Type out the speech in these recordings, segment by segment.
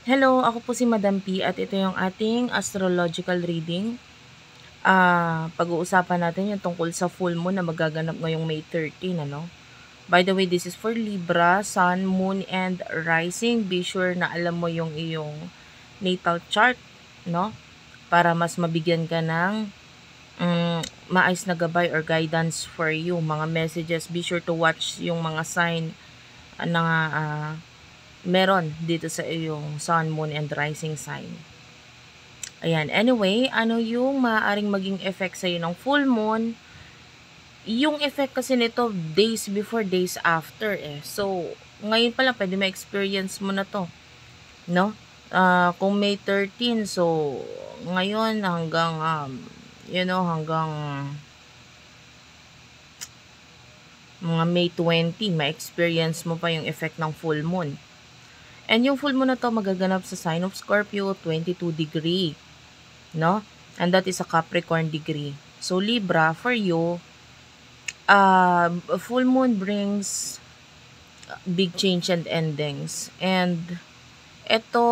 Hello, ako po si Madam P at ito yung ating astrological reading. Pag-uusapan natin yung tungkol sa full moon na magaganap ngayong May 13, ano? By the way, this is for Libra, Sun, Moon, and Rising. Be sure na alam mo yung iyong natal chart, no? Para mas mabigyan ka ng maayos na gabay or guidance for you. Mga messages, be sure to watch yung mga sign na meron dito sa iyong Sun, Moon, and Rising sign. Ayan. Anyway, ano yung maaaring maging effect sa'yo ng full moon? Yung effect kasi nito, days before, days after eh. So, ngayon pa lang, pwede ma-experience mo na to. No? Kung May 13, so, ngayon hanggang, hanggang mga May 20, ma-experience mo pa yung effect ng full moon. And yung full moon na to magaganap sa sign of Scorpio, 22 degree. No? And that is a Capricorn degree. So Libra, for you, full moon brings big change and endings. And ito,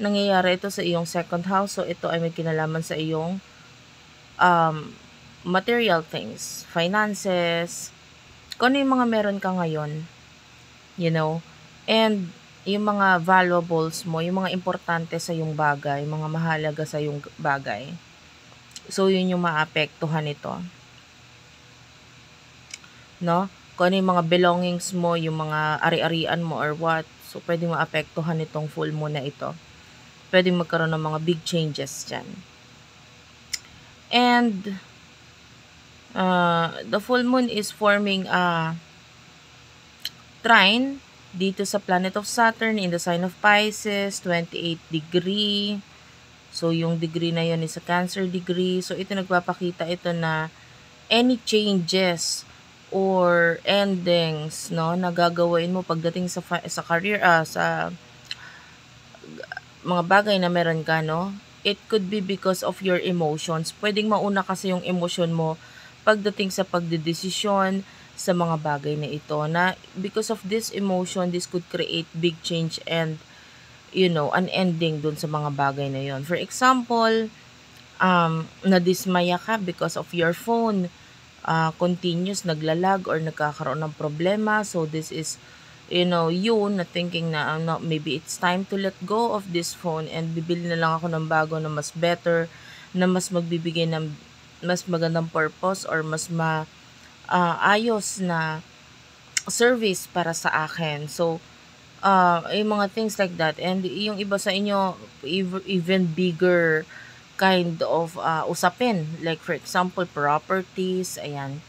nangyayari ito sa iyong second house. So ito ay may kinalaman sa iyong material things, finances, kung ano yung mga meron ka ngayon, and yung mga valuables mo, yung mga importante sa yung bagay, mga mahalaga sa yung bagay. So, yun yung maapektuhan nito. No? Kung ano yung mga belongings mo, yung mga ari-arian mo or what, so pwede maapektuhan itong full moon na ito. Pwede magkaroon ng mga big changes dyan. And, the full moon is forming a trine dito sa planet of Saturn in the sign of Pisces, 28 degree. So, yung degree na yun is a Cancer degree. So, ito nagpapakita ito na any changes or endings, no, na gagawin mo pagdating sa career, sa mga bagay na meron ka, no, it could be because of your emotions. Pwedeng mauna kasi yung emosyon mo pagdating sa pagdedesisyon sa mga bagay na ito, na because of this emotion, this could create big change and an ending dun sa mga bagay na yon. For example, nadismaya ka because of your phone, continuous naglalag or nagkakaroon ng problema. So this is, you na thinking na no, maybe it's time to let go of this phone and bibili na lang ako ng bago na mas better, na mas magbibigay ng mas magandang purpose or mas ayos na service para sa akin. So, yung mga things like that. And yung iba sa inyo, even bigger kind of usapin. Like for example, properties, ayan,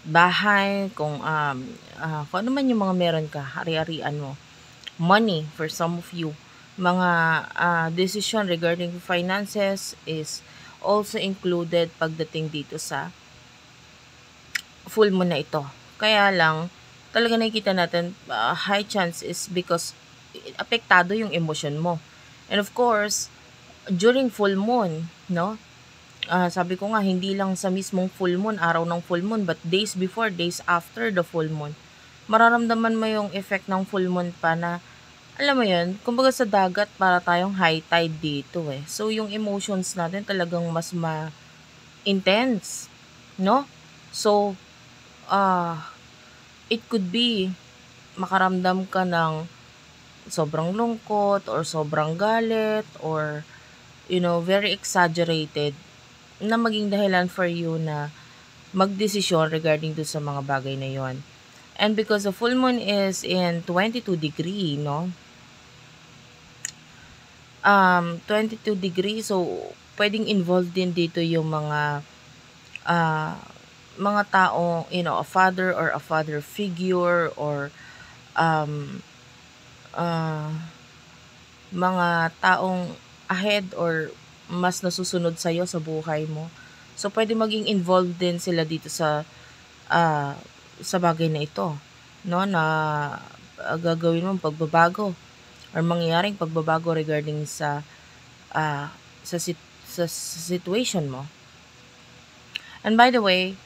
bahay, kung ano man yung mga meron ka, hari-harian mo. Money, for some of you. Mga decision regarding finances is also included pagdating dito sa full moon na ito. Kaya lang, talaga nakikita natin, high chance is because apektado yung emotion mo. And of course, during full moon, no? Sabi ko nga, hindi lang sa mismong full moon, araw ng full moon, but days before, days after the full moon. Mararamdaman mo yung effect ng full moon pa na, alam mo yun, kumbaga sa dagat, para tayong high tide dito eh. So, yung emotions natin talagang mas intense, no? So, it could be makaramdam ka ng sobrang lungkot or sobrang galit or very exaggerated na maging dahilan for you na magdesisyon regarding do sa mga bagay na yon. And because the full moon is in 22 degree, no? 22 degree, so pwedeng involved din dito yung mga taong, a father or a father figure or mga taong ahead or mas nasusunod sa'yo sa buhay mo. So, pwede maging involved din sila dito sa bagay na ito, no, na gagawin mo pagbabago or mangyayaring pagbabago regarding sa situation mo. And by the way,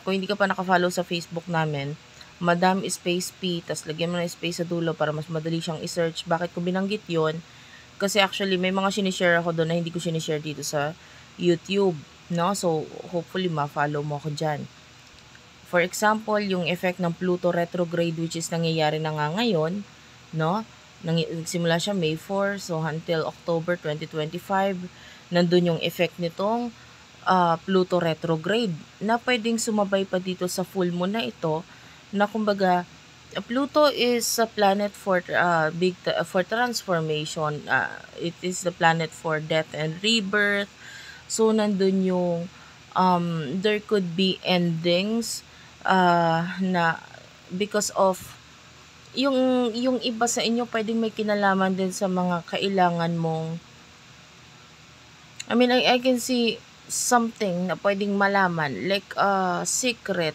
kung hindi ka pa nakafollow sa Facebook namin, Madam Space P, tas lagyan mo na space sa dulo para mas madali siyang i-search. Bakit ko binanggit yon? Kasi actually may mga sinishare ako doon na hindi ko sinishare dito sa YouTube, no? So hopefully ma-follow mo ako diyan. For example, yung effect ng Pluto retrograde which is nangyayari na nga ngayon, no? Nagsimula siya May 4, so until October 2025, nandun yung effect nitong Pluto retrograde na pwedeng sumabay pa dito sa full moon na ito na kumbaga Pluto is a planet for for transformation. It is the planet for death and rebirth. So nandun yung there could be endings na because of yung iba sa inyo pwedeng may kinalaman din sa mga kailangan mong I can see something na pwedeng malaman like secret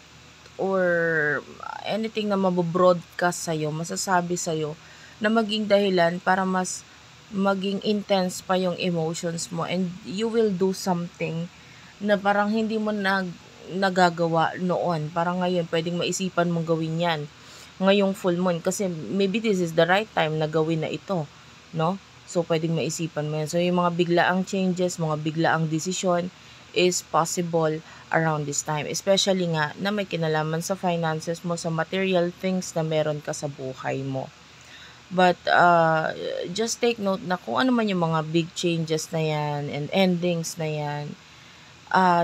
or anything na mabo-broadcast sa'yo, masasabi sa'yo na maging dahilan para mas maging intense pa yung emotions mo and you will do something na parang hindi mo nagagawa noon. Parang ngayon, pwedeng maisipan mong gawin yan ngayong full moon kasi maybe this is the right time na gawin na ito, no? So, pwedeng maisipan mo yan. So, yung mga biglaang changes, mga biglaang desisyon is possible around this time. Especially nga na may kinalaman sa finances mo, sa material things na meron ka sa buhay mo. But just take note na kung ano man yung mga big changes na yan and endings na yan,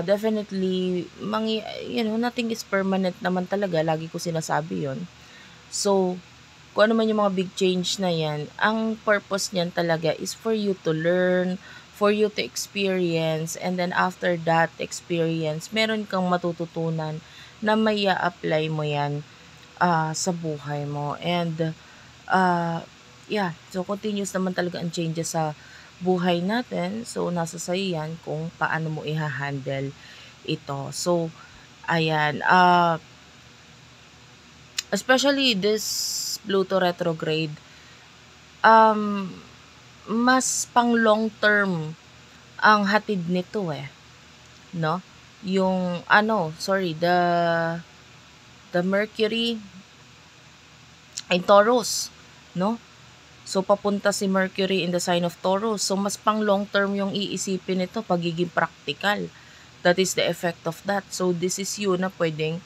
definitely, nothing is permanent naman talaga. Lagi ko sinasabi yon. So, kung ano man yung mga big change na yan, ang purpose niyan talaga is for you to learn, for you to experience, and then after that experience, meron kang matututunan na may apply mo yan sa buhay mo. And, so continuous naman talaga ang changes sa buhay natin. So, nasa sa'yo yan kung paano mo i-handle ito. So, ayan, especially this Pluto retrograde, mas pang long term ang hatid nito no? Yung the Mercury ay Taurus, no? So papunta si Mercury in the sign of Taurus. So mas pang long term yung iisipin nito, pagiging practical. That is the effect of that. So this is you na pwedeng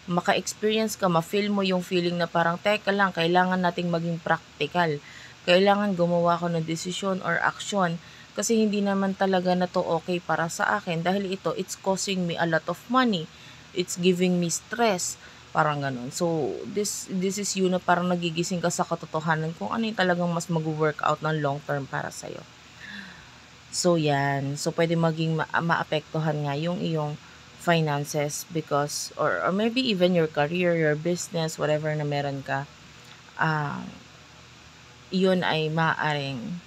maka-experience ka, ma-feel mo yung feeling na parang, teka lang, kailangan nating maging practical. Kailangan gumawa ko ng desisyon or action kasi hindi naman talaga na to okay para sa akin dahil ito, it's causing me a lot of money. It's giving me stress. Parang ganun. So, this is you na parang nagigising ka sa katotohanan kung ano yung talagang mas mag-work out ng long term para sa'yo. So, yan. So, pwede maging maapektuhan nga yung iyong finances because or maybe even your career, your business, whatever na meron ka, yun ay maaaring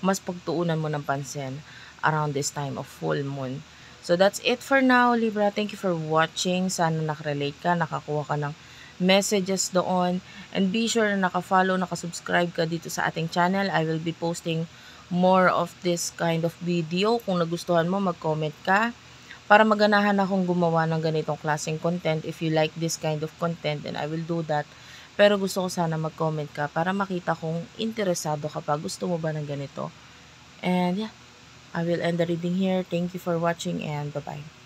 mas pagtuunan mo ng pansin around this time of full moon. So that's it for now, Libra. Thank you for watching. Sana nakarelate ka, nakakuha ka ng messages doon. And be sure na naka-follow, naka-subscribe ka dito sa ating channel. I will be posting more of this kind of video. Kung nagustuhan mo, mag-comment ka para maganahan akong gumawa ng ganitong klaseng content. If you like this kind of content, then I will do that. Pero gusto ko sana mag-comment ka para makita kung interesado ka pa. Gusto mo ba ng ganito? And yeah, I will end the reading here. Thank you for watching and bye-bye.